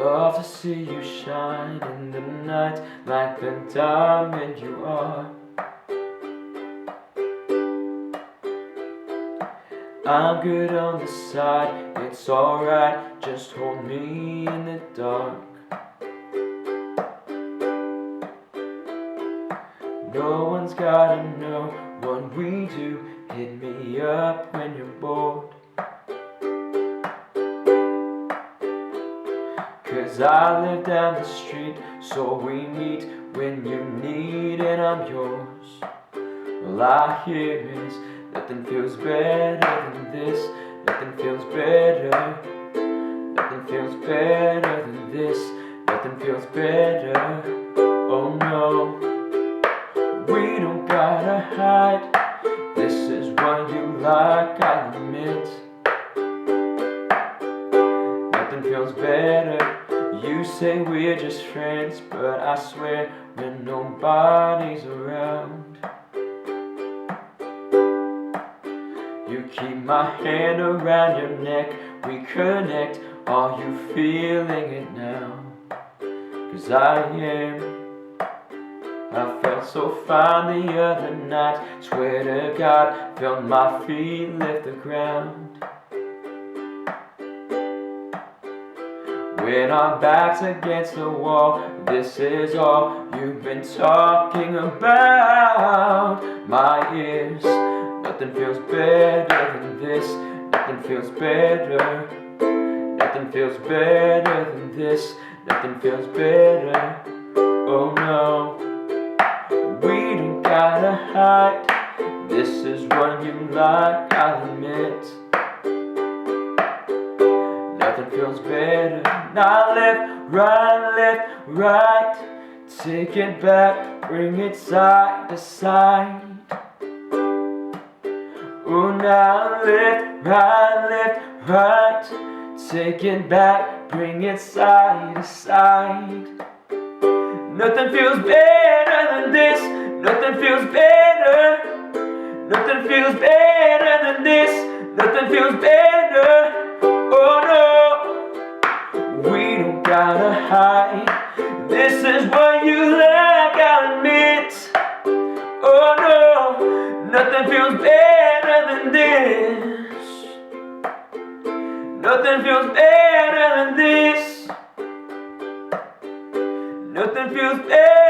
love to see you shine in the night like the diamond you are. I'm good on the side, it's alright, just hold me in the dark. No one's gotta know what we do, hit me up when you're bored. 'Cause I live down the street, so we meet when you need and I'm yours. All I hear is nothing feels better than this, nothing feels better. Nothing feels better than this, nothing feels better. Oh no, we don't gotta hide. This is what you like, I'll admit. Nothing feels better. You say we're just friends, but I swear when nobody's around, you keep my hand around your neck, we connect. Are you feeling it now? 'Cause I am. I felt so fine the other night, swear to God, felt my feet lift the ground. When our backs against the wall, this is all you've been talking about. My ears, nothing feels better than this, nothing feels better. Nothing feels better than this, nothing feels better. Oh no, we don't gotta hide. This is what you like, I'll admit. Nothing feels better. Now left, right. Take it back, bring it side to side. Oh, now left, right. Take it back, bring it side to side. Nothing feels better than this, nothing feels better. Nothing feels better than this, nothing feels better. Oh no, we don't gotta hide. This is what you like, I'll admit. Oh no, nothing feels better than this. Nothing feels better than this. Nothing feels better.